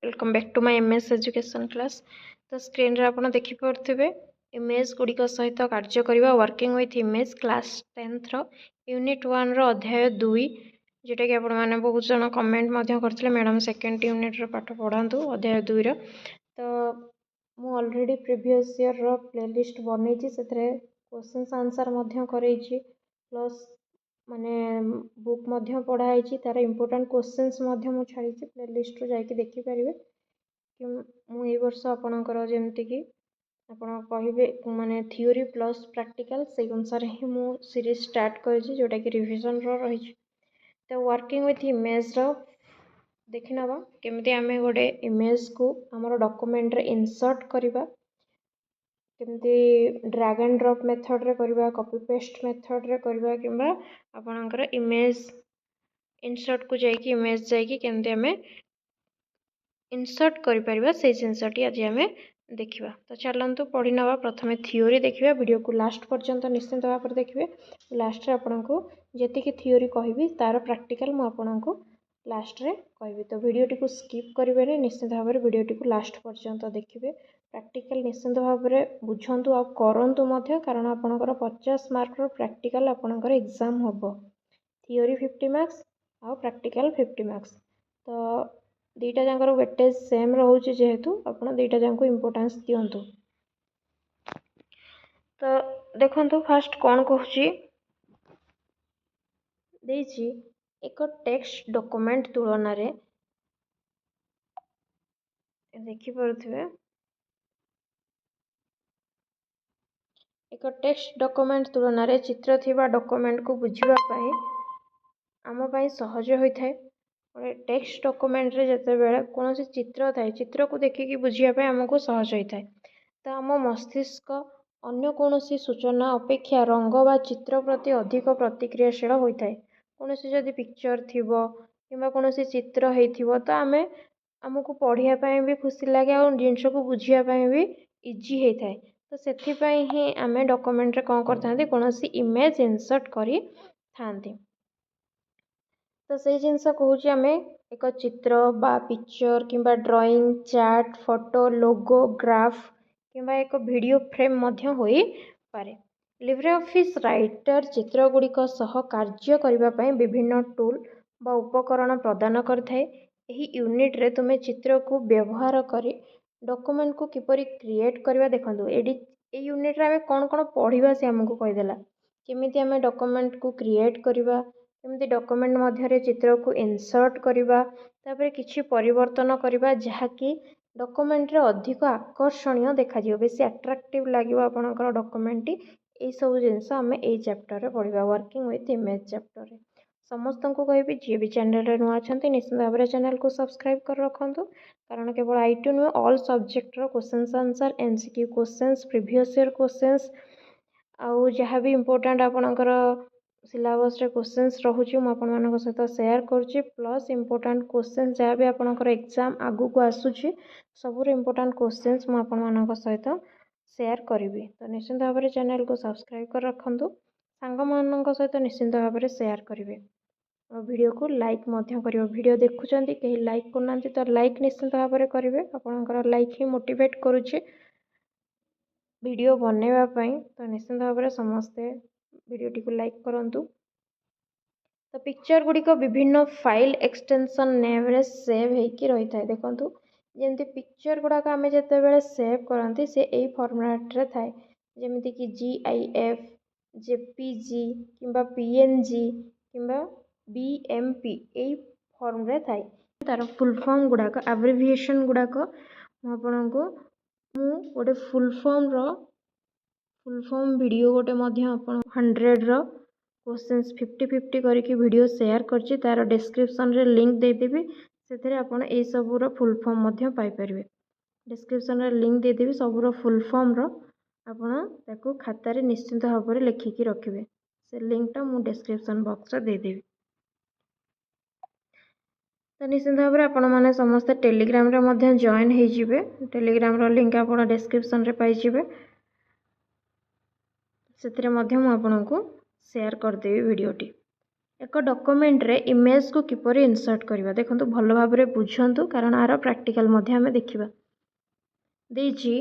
Welcome back to my MS education class. तो screen रे आपण देखि पड़थिबे इमेज गुड़िक सहित कार्य करबा working with image class 10th रो यूनिट 1 रो अध्याय 2 जेटा कि आपण माने बहुत जन कमेंट मध्य करथिले मैडम सेकंड यूनिट रो पाठ पढांतु अध्याय 2 रो। तो मु ऑलरेडी प्रीवियस ईयर रो प्लेलिस्ट बनैछि सेथरे क्वेश्चंस आंसर मध्य करैछि प्लस माने बुक मध्य पढ़ाई तार इम्पोर्टाट क्वेश्चंस मु छाड़ी प्लेलिस्ट जाकि देखि पारे कि मुझे वर्ष आपणकर जमती कि आपड़ कहे माने थियोरी प्लस प्रैक्टिकल से अनुसार ही मु सीरीज स्टार्ट कर जोटा कि रिविजन रही। तो वर्किंग विथ इमेज देखि नवा केमती आमे गोटे इमेज को आमर डॉक्यूमेंट रे इंसर्ट करबा केमती ड्रैग एंड ड्रॉप मेथड रे करबा कॉपी पेस्ट मेथड रे करबा किंबा आपणकर इमेज इंसर्ट को जाइए इमेज जाइए केमती आमे इंसर्ट करि परिबा से जिनसटी आज आमे देखिबा। तो चलंतु पढ़ी नवा प्रथमे थियोरी देखिबा वीडियो को लास्ट पर्यंत निश्चित भाव में देखिए। लास्ट रे आपनको जति कि थियोरी कहबी तार प्रैक्टिकल मु आपनको लास्ट रे कहबी। तो वीडियो को स्किप करेंगे निश्चित भाव में वीडियो को लास्ट पर्यंत देखिए। प्रैक्टिकल निश्चित भाव में बुझंतु आ करंतु मध्य कारण आपनकर 50 मार्क रो प्रैक्टिकल आपनकर एग्जाम होबो। थियोरी 50 मार्क्स आ प्रैक्टिकल 50 मार्क्स। तो दीटा जाकर वेटेज सेम रोचे जेहेतु आपड़ दीटा जाक इम्पोर्टेंस दिंतु। तो देखो फास्ट कौन कहूँ एक टेक्स्ट डॉक्यूमेंट तुलन देखिपे एक टेक्स्ट डॉक्यूमेंट तुलन चित्र थिबा डॉक्यूमेंट को बुझापी आमपाई सहज होता है। टेक्स्ट डॉक्यूमेंट रे जते बेले कौन चित्र थाए चित्र को देखिकी बुझापी आमको सहज होता है। तो आम मस्तिष्क अन्य कौन सूचना अपेक्षा रंग बा चित्र प्रति अधिक प्रतिक्रियाशील होता है। कौन जदि पिक्चर थी कि कौन चित्र हो तो आम आमको पढ़ाई भी खुशी लगे और जिनस को बुझापी भी इजी होता है। तो से ही आम डॉक्यूमेंट रे कौन करते कौन इमेज इंसर्ट करी थांती। तो से जिनस कहूँ आम एक चित्र बा पिक्चर किंबा ड्राइंग चार्ट फोटो लोगो ग्राफ किंबा एक वीडियो फ्रेम मध्य होई पारे। लिब्रे ऑफिस राइटर चित्र गुड़िक सह कार्य करने विभिन्न टूल बा उपकरण प्रदान करथाए। एही यूनिट रे तुमे चित्र को व्यवहार करी डॉक्यूमेंट को किपरि क्रिएट करबा देखंतु। एडी ए यूनिट रे आमे कोन कोन पढ़िबा से हमको कहिदेला केमिति आमे डॉक्यूमेंट को क्रिएट करबा केमिति डॉक्यूमेंट मध्य चित्र को इंसर्ट करबा तापर किछि परिवर्तन करबा जहाँकि डॉक्यूमेंट रे अधिक आकर्षणीय देखा जियो बेसी अट्रैक्टिव लागियो आपनकर डॉक्यूमेंट ये सब जिनस आम ए चैप्टर रे पढ़िबा वर्किंग विथ इमेज चैप्टर रे। समस्त को कहबी जी भी चैनल रे नुआ अछंती निश्चित भाव में चैनल को सब्सक्राइब कर रखंतु कारण केवल आई2 नुए ऑल सब्जेक्ट रो questions answer MCQ questions previous year questions आउ जहाँ भी इम्पोर्टेंट आपनकर सिलेबस रे क्वेश्चंस रहुची मु आपन मानक सहित शेयर करूची प्लस इम्पोर्टेंट क्वेश्चंस जहाँ भी आपनकर एग्जाम आगु को आसुची सबुर इम्पोर्टेंट क्वेश्चंस मु आपन मानक सहित शेयर करी। तो निश्चित भाव में चैनल को सब्सक्राइब कर रखंतु सांग मानक सहित निश्चित भाव में शेयर करेंगे और वीडियो को लाइक मध्य करियो। वीडियो देखुचंती कहीं लाइक करना तो लाइक निश्चित भाव में करेंगे आपनकर लाइक ही मोटिवेट करुचे वीडियो बनैबा पई। तो निश्चित भाव में समस्ते वीडियो को लाइक करंतु। तो पिक्चर गुड़िक विभिन्न फाइल एक्सटेंशन नेम रे सेव होकर रही था। देखो जमती पिक्चर गुड़ाक आम जिते सेव करती से यही फॉर्मेट रे थाए जमीती कि GIF JPG किंबा PNG किंबा BMP यही फॉर्म रे थाए। तार फुल फॉर्म गुड़ाक एब्रिविएशन गुड़ाक आपको गोटे फुल फॉर्म वीडियो गोटे 100 रो क्वेश्चंस 50-50 करके वीडियो शेयर करछि तार डिस्क्रिप्शन रे लिंक दे देबी से आपण ए सब रो फुल फॉर्म मध्य पाई परिबे। डिस्क्रिप्शन रे लिंक दे देबी सब रो फुल फॉर्म रो आपण ताको खाता रे निश्चित भाव में लिखिकी रखिबे से लिंक टा मु डिस्क्रिप्शन बॉक्स रे दे देबी। तो निश्चित भाव में आपण माने समस्त टेलीग्राम रे मध्य जॉइन हो जिवे। टेलीग्राम रो लिंक आपण डिस्क्रिप्शन रे पाई जिवे से मध्य मु आपनको शेयर कर देबी वीडियोटी। एक डॉक्यूमेंट रे इमेज को किपरि इंसर्ट करबा देखंतु भल भाबरे बुझंतु कारण आर प्रैक्टिकल मध्ये हमें देखिबा देछि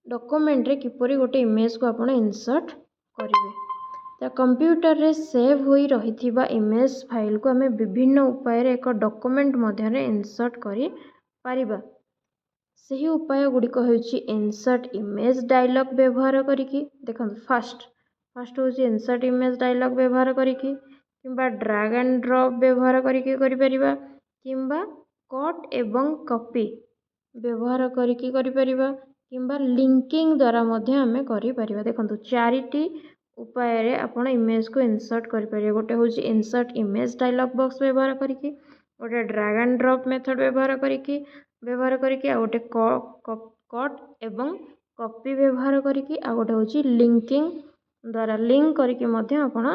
डॉक्यूमेंट रे किपरि गोटे इमेज को आपण इंसर्ट करिवे तो कंप्यूटर रे सेव होई रहिथिबा इमेज फाइल को हमें विभिन्न उपाय रे एक डॉक्यूमेंट मध्ये रे इंसर्ट करि पारिबा सही उपाय गुड़िक होछि इंसर्ट इमेज डायलॉग व्यवहार करिकी देखंतु फर्स्ट होछि इंसर्ट इमेज डायलॉग व्यवहार करिकी किंबा ड्रैग एंड ड्रॉप व्यवहार करिकी करि परिबा किंबा कट एवं कॉपी व्यवहार करिकी करि परिबा किंबा लिंकिंग द्वारा मध्य हमें करि परिबा देखंतु चारिटी उपाय रे आपण इमेज को इंसर्ट करि परिबा गोटे होछि इंसर्ट इमेज डायलॉग बॉक्स व्यवहार करिकी गोटे ड्रैग एंड ड्रॉप मेथड व्यवहार करिकी आ गोटे कट एवं कॉपी व्यवहार करिकी आ गोटे होछि लिंकिंग द्वारा लिंक करिकी मध्य आपण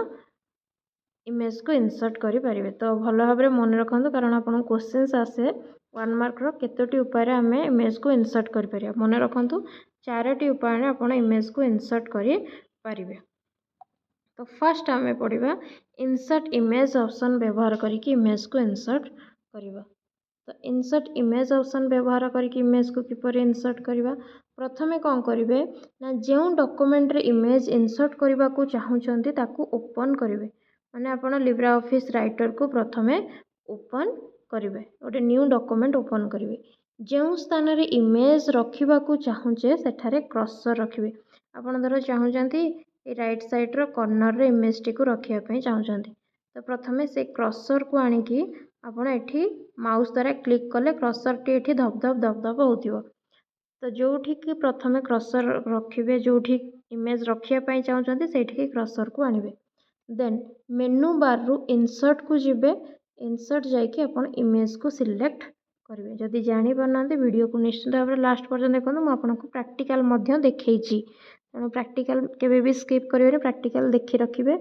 इमेज को इंसर्ट करि परिबे तो भल भाबरे मन रखंतु कारण आपण क्वेश्चंस आसे 1 मार्क रो केतोटी उपाय रे हमें इमेज को इंसर्ट करि परिबा मन रखंतु चारोटी उपाय रे आपण इमेज को इंसर्ट करि परिबे तो फर्स्ट हमें पढ़िबा इंसर्ट इमेज ऑप्शन व्यवहार करिकी इमेज को इंसर्ट करिबा तो इंसर्ट इमेज ऑप्शन व्यवहार करके इमेज को किपर इंसर्ट करवा प्रथमे कौन करेंगे ना जो डॉक्यूमेंट रे इमेज इंसर्ट करने को चाहूँगी ताकू ओपन करेंगे माने आपण लिब्रे ऑफिस राइटर को प्रथमे ओपन करेंगे गोटे न्यू डॉक्यूमेंट ओपन करेंगे जो स्थान रे इमेज रखा चाहूचे सेठारे क्रसर रखिए आपण धर चाहूँगी राइट साइड रो कॉर्नर रे इमेज टी को रखापी चाहूँगी तो प्रथमे से क्रसर को आणिकी आपण एठी माउस द्वारा क्लिक कले क्रसर टी एठी धप धप होतिबो तो जोठी कि प्रथमे क्रसर रखिबे जोठी इमेज रखिया पई चाहउछंती सेठी कि क्रसर को आनिबे देन मेनू बार रु इंसर्ट को जिबे इंसर्ट जाई कि आपण इमेज को सिलेक्ट करिवे जदि जानि परनांती वीडियो को निश्चित भाव लास्ट पर्यंत देखो मु आपनको प्रैक्टिकल मध्य देखैछि तेणु प्रैक्टिकल केबे भी स्किप करिवे प्रैक्टिकल देखि रखिबे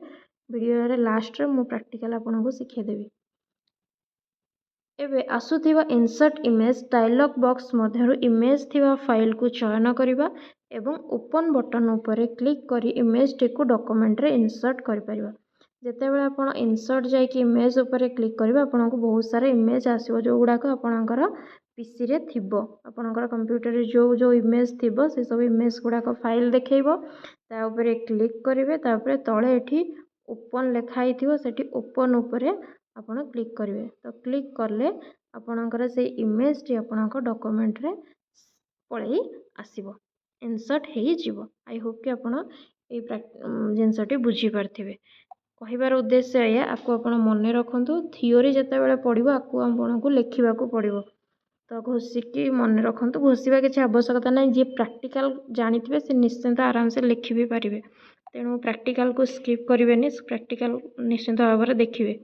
वीडियो रे लास्ट रे मु प्रैक्टिकल आपनको सिखै देबी एबे आसुथिबा इंसर्ट इमेज डायलॉग बॉक्स मध्यरु इमेज थिबा फाइल को चयन करिबा एवं ओपन बटन उपरे क्लिक करी इमेज टी को डॉक्यूमेंट रे इंसर्ट करि परिबा जेते बेले आपण इंसर्ट जाई कि इमेज उपरे क्लिक करिबा आपनको बहुत सारा इमेज आसीबो जो गुडा को आपणकर पीसी रे थिबो आपणकर कंप्यूटर रे जो इमेज थिबो से सब इमेज गुडा को फाइल देखैबो ता उपरे क्लिक करिवे ता उपरे तळे एठी ओपन लेखाई थिबो सेठी ओपन उपरे आपण क्लिक करेंगे तो क्लिक करले आपणकर से इमेज टी आपणक डॉक्यूमेंट रे पळै आसीबो इंसर्ट हेई जीवो आई होप कि आपण ए जिनसटी बुझी पारथिबे कहिबार उद्देश्य या आपको आपण मन रखंतु थियोरी जते बेले पढिबो आपको आपनको लेखिबा को पड़िबो तो घोषिकी मन रखंतु घोषिबा किछि आवश्यकता नै जे प्रैक्टिकल जानिथिबे से निश्चित आराम से लिखि भी पारिबे तेणु प्रैक्टिकल को स्किप करिवेनी प्रैक्टिकल निश्चित भाव में देखिए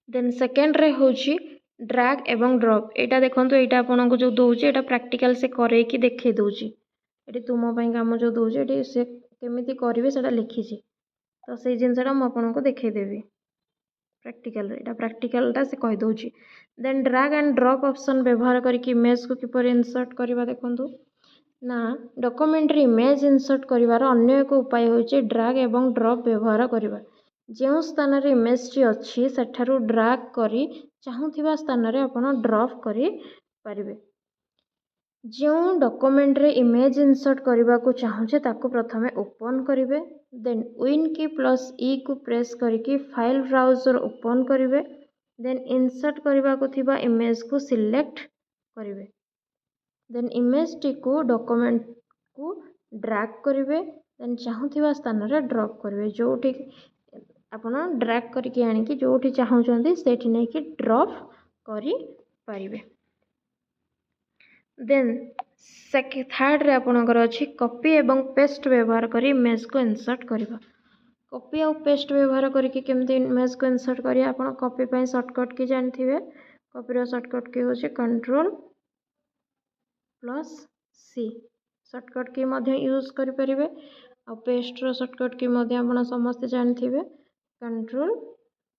देन सेकेंड रे होची ड्रैग एवं ड्रॉप एटा देखंतु एटा आपन को जो दोउची एटा प्रैक्टिकल से करे कि देखे दोउची एटी तुम पई काम जो दोउची एटी से केमिति करिवे सेटा लिखिची तो से जिनसटा म आपन को देखे देबी प्रैक्टिकल एटा प्रैक्टिकलटा से कहि दोउची then drag and drop option व्यवहार करके इमेज को किपर इंसर्ट करबा देखंतु ना डॉक्यूमेंट रे इमेज इंसर्ट करिवार अन्य एक उपाय होची ड्रैग एवं ड्रॉप व्यवहार करबा जो स्थान रे इमेज टी अछि सेठारु ड्रैग करी चाहूथिबा स्थान रे आपण ड्रॉप करी परिबे जो डॉक्यूमेंट रे इमेज इंसर्ट करबा को चाहूचे ताको प्रथमे ओपन करिवे देन विन की प्लस ई को प्रेस करके फाइल ब्राउजर ओपन करिवे देन इंसर्ट करबा को थिबा इमेज को सिलेक्ट करिवे देन इमेज टी को डॉक्यूमेंट को ड्रैग करिवे देन चाहूथिबा स्थान रे ड्रॉप करिवे जोठी आपण ड्रैग करके आनिकी जोठी चाहूचंती सेठी नै कि ड्रॉप करि परिवे देन थर्ड रे आपणकर अछि कॉपी एवं पेस्ट व्यवहार करी इमेज को इंसर्ट करबा कॉपी और पेस्ट व्यवहार करके केमती इमेज को इंसर्ट करिया आपण कॉपी पई शॉर्टकट की जानथिबे कॉपी रो शॉर्टकट की होछि कंट्रोल प्लस सी शॉर्टकट की मध्य यूज करि परिबे और पेस्ट रो शॉर्टकट की मध्य आपण समस्त जानथिबे कंट्रोल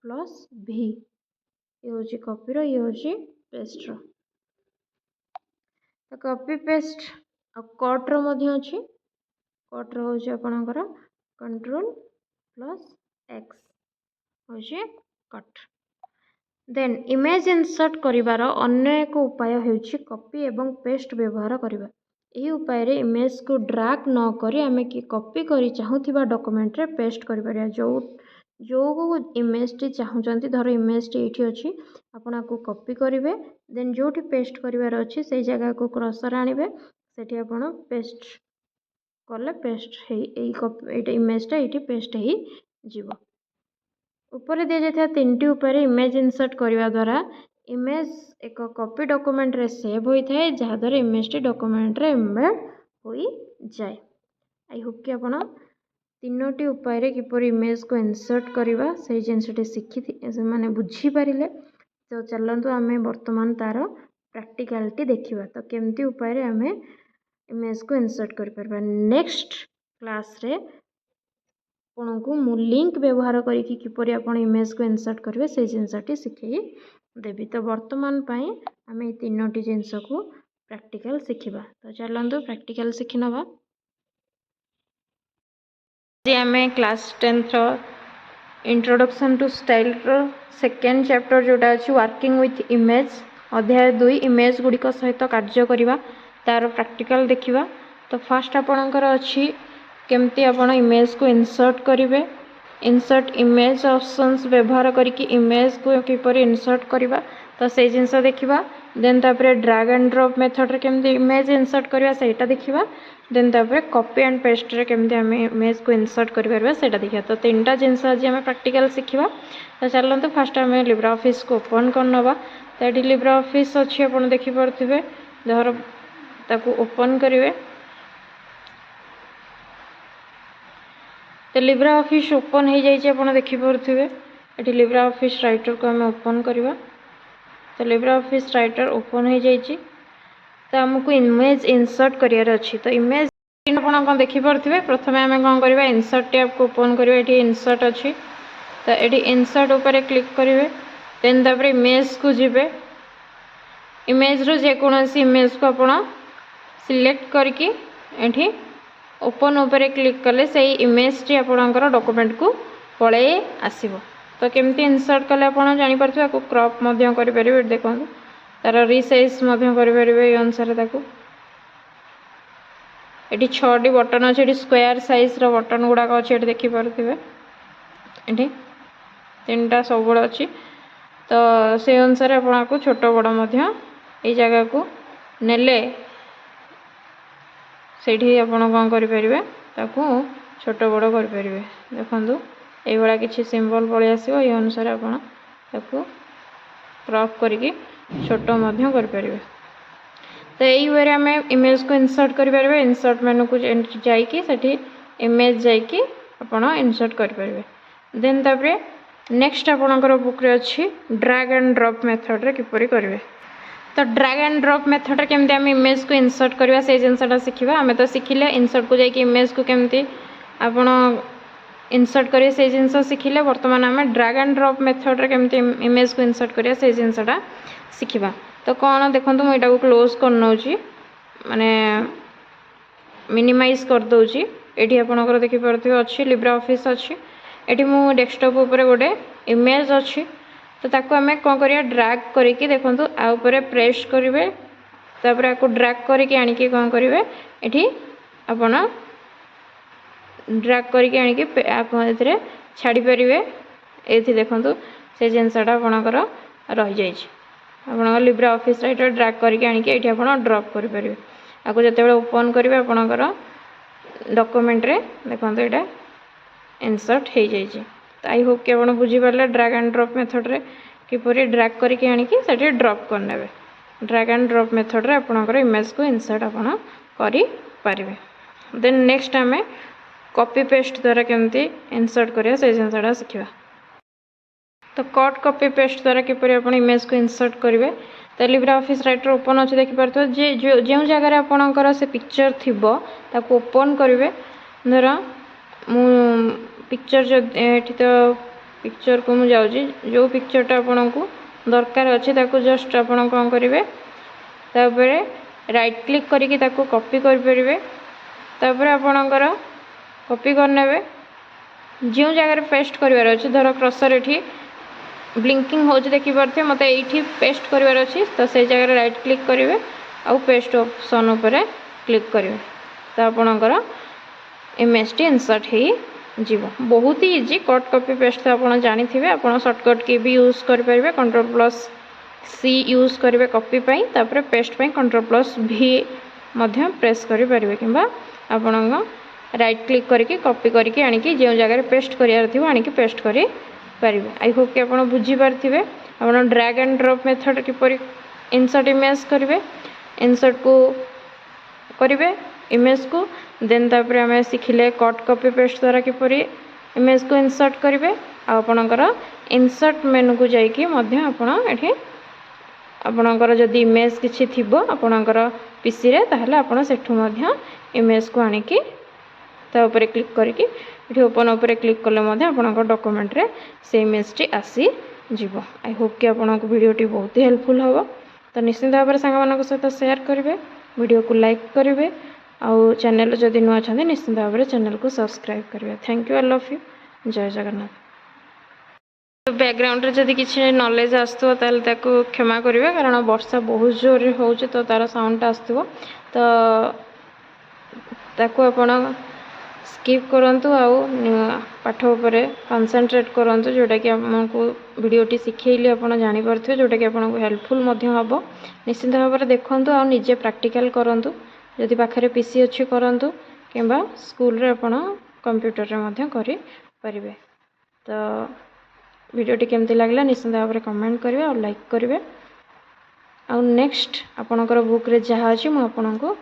प्लस भी ये होछि कॉपी रो ये होछि पेस्ट रो तो कॉपी पेस्ट और कट रो मध्य अछि कट रो होछि आपणकर कंट्रोल प्लस एक्स होचे कट। देन इमेज इनसर्ट करिवार अन्य एक उपाय हेउछि कॉपी एवं पेस्ट व्यवहार करिवा। एही उपाय रे इमेज को ड्रैग न करी आमे कि कॉपी करी चाहुथिबा डॉक्यूमेंट रे पेस्ट करि परिया। जो इमेज टी चाहुचंती धर इमेज टी एठी अछि आपण को कॉपी करिवे देन जोठी पेस्ट करिवार अछि सेही जगह को क्रसर आनिबे सेठी आपण पेस्ट कले पेस्ट हे एई कॉपी एटा इमेज टा एठी पेस्ट हेई जीवो। ऊपर दिया जाता तीन उपर इमेज इनसर्ट करने द्वारा इमेज एक कॉपी डॉक्यूमेंट रे सेव होता है जहाँ द्वारा इमेज टी डॉक्यूमेंट रे एम्बेड हो जाए। आई होप कि आपण तीनोटी उपाय किपर इमेज को इनसर्ट करवा से जिनसटी शिखी माने बुझी पारे। तो चलतु आम बर्तमान तार प्रैक्टिकलिटी देखा तो केमती उपाय आम इमेज को इनसर्ट कर नेक्स्ट क्लास रे आपन को मु लिंक व्यवहार करके किपरि आपन इमेज को इनसर्ट करेंगे से जिनसटी शिखई देवी। तो वर्तमान पाई आम ये तीनोटी जिनस को प्रैक्टिकल शिखा। तो चलतु प्रैक्टिकल शिखि नवा। आम class 10th introduction to style second chapter जोटा अच्छी वर्किंग विथ इमेज अध्याय 2 इमेज गुड़िक सहित कार्य करवा तार प्रैक्टिकल देखा। तो फर्स्ट आपणकर अच्छी केमती आपण इमेज को इनसर्ट करेंगे इनसर्ट इमेज ऑप्शंस व्यवहार करके इमेज को किपर इनसर्ट करवा तो से जिनस देखा। देन तापर ड्रैग एंड ड्रॉप मेथड रे केमती इमेज इनसर्ट करवा सेटा देखा। देन तापर कॉपी एंड पेस्ट रे केमती आम इमेज को इनसर्ट कर सेटा देखा। तो तीनटा जिनस आज आम प्रैक्टिकल शिखा। तो चलते फास्ट आम लिब्रे ऑफिस को ओपन करनवा। तो ये लिब्रे ऑफिस अच्छी आप देखिपे धर ताकू ओपन करेंगे। तो लिब्रे ऑफिस ओपन हो जाए देखिपे ये लिब्रे ऑफिस राइटर को आम ओपन करवा। तो लिब्रे ऑफिस राइटर ओपन हो जाए। तो आमको इमेज इनसर्ट करार अच्छी। तो इमेज आप देखिपे प्रथम आम कौन करवा इनसर्ट टैब को ओपन करवा। ये इनसर्ट अच्छी तो ये इनसर्ट उपर क्लिक करेंगे। देन तापर इमेज को जीवे इमेज रो जेकोसी इमेज को आप सिलेक्ट करके ये ओपन उपर क्लिक कले से इमेज टी आपणकर डॉक्यूमेंट को पळे आसीबो। तो केमती इनसर्ट कले आप जानीपारे आपको क्रॉप करें देखो तार रिसाइज करें अनुसार ये 6टी बटन अच्छे ये स्क्वायर साइज रो बटन गुड़ाक अच्छे देखिपे ये 3टा सब अच्छी। तो से अनुसार आपको छोट बड़ ये जगह को नेले सेठी आपण कौन करें ताकू छोट बड़ करें देखूँ ये किसी सिंबल पलि आसो ये अनुसार आपको क्रॉप करके छोट करें। तो यही वे आम इमेज को इनसर्ट करें इनसर्ट मेनू को जाकि इमेज जाकि आप इनसर्ट करें। देन तापर नेक्स्ट आपणकर बुक रे अच्छी ड्रैग एंड ड्रॉप मेथड रे किपरि करेंगे। तो ड्रैग एंड ड्रॉप मेथड केमती आम इमेज को इनसर्ट करवा से जिनसा शिखा। आम तो शिखिले इनसर्ट को जाकि इमेज को केमती आपण इनसर्ट करेंगे से जिनस शिखिले। वर्तमान आम ड्रैग एंड ड्रॉप मेथड रे केमती इमेज को इनसर्ट करवा से जिनसा शिखा। तो कौन देखो मुझे यहाँ क्लोज कर नौची माने मिनिमाइज कर दूची। ये आपंकर देखिपे अच्छी लिब्रे ऑफिस अच्छी ये मु डेस्कटॉप उपर गोटे इमेज अच्छी। तो ताको आम कौन करिया ड्रैग करके देखो आउपर प्रेस करेंगे तापर आपको ड्रैग करके आणिकी कौन करेंगे ये आपन ड्रैग करके आणिकी आप छाड़ी पारे। ये देखो से जिनसा आपणकर रही जाए आप लिब्रे ऑफिस राइटर ड्रैग करके आणिकी ये आप ड्रॉप करेंगे। आपको जिते ओपन करेंगे आपणकर डॉक्यूमेंट रे देखो ये इनसर्ट हो जाए। तो आई होप कि आप बुझीपारे ड्रैग एंड ड्रॉप मेथड रे किपरि ड्रैग करके आणिकी सेठी ड्रॉप करने। ड्रैग एंड ड्रॉप मेथड रे आपणकर इमेज को इनसर्ट आपन करि पारिबे। देन नेक्स्ट आम कॉपी पेस्ट द्वारा केमती इनसर्ट करिया से जिनसा शिखा। तो कट कॉपी पेस्ट द्वारा किपरि आप इमेज को इनसर्ट करेंगे। तो लिब्रे ऑफिस राइटर ओपन अच्छे देखिपे जो जगह आपणकर से पिक्चर थी ताको ओपन करेंगे। धर मु पिक्चर जो ये तो पिक्चर को मुझे जो पिक्चरटा आपन को दरकार अच्छे ताको जस्ट आप कौन करेंगे तापर राइट क्लिक करके ताको कॉपी कर पारे। तापर आपणकर कॉपी करने जो जगह पेस्ट करार अच्छे धर क्रसर ये ब्लिंकिंग हो देखिपे मत ये पेस्ट करार अच्छी तो से जगह राइट क्लिक करेंगे आउ पेस्ट ऑप्शन उपर क्लिक करेंगे तो आपणकर इमेज टी इंसर्ट हो जीव बहुत ही इजी कट कॉपी पेस्ट तो आप जानी आप शॉर्टकट की भी यूज करेंगे Ctrl+C यूज करेंगे कॉपी पाई तापर पेस्ट पाई Ctrl+V मध्य प्रेस करेंगे कि आपण राइट क्लिक करके कॉपी करके आनिकी जो जगह पेस्ट करार थी आनिकी पेस्ट करें आई होप कि आप बुझीपारे आप drag and drop method keeper insert image करेंगे इंसर्ट को करेंगे इमेज को देन तापर आम शिखिले कट कॉपी पेस्ट द्वारा किपर इमेज को इंसर्ट करेंगे आपणकर इंसर्ट मेनू को जाइए आपणकर जदि इमेज किसी थी आपणकर पीसी रे ताहले आपण सेठू मध्य इमेज को आनिकी ता ऊपर क्लिक करके ये ओपन उपर क्लिक कले आपणकर डॉक्यूमेंट रे से इमेज टी आसी जीवो आई होप कि आपको वीडियोटी बहुत ही हेल्पफुल होगा तो निश्चित भाव में सांग सहित शेयर करेंगे वीडियो को लाइक करेंगे आउ चैनल जदि नुआ अच्छा निश्चित भाव में चैनल को सब्सक्राइब करेंगे thank you all of you जय जगन्नाथ बैकग्राउंड रे जदि किसी नॉलेज आसो ताको क्षमा करेंगे कारण वर्षा बहुत जोर हो तो तार साउंड आसो तो ताको आपण स्किप करंतु आउ पाठ उपरे कंसंट्रेट करंतु जोटा कि आपको वीडियोटी शिखेली आप जानी पारथिबे जोटा कि आपको हेल्पफुल मध्य हबो निश्चित भाव में देखंतु आ निजे प्रैक्टिकल करंतु जदि पाखरे पीसी अच्छी करंतु किंबा स्कूल रे आपण कंप्यूटर रे मध्य करि परिबे तो वीडियोटी केमती लागला निश्चित भाव में कमेंट करेंगे और लाइक करेंगे आउ नेक्स्ट आपणकर बुक रे जहाँ अच्छी मुझे आपको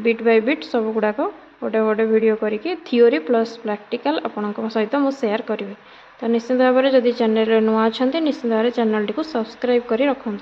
बिट बाय बिट सब गुड़ाक गोटे गोटे वीडियो करके थियोरी प्लस प्रैक्टिकल आपण सहित मुझे शेयर करी तो निश्चित भाव में जदि चैनल नुआ अच्छा निश्चित भाव में चैनल टी सब्सक्राइब कर रखुँ।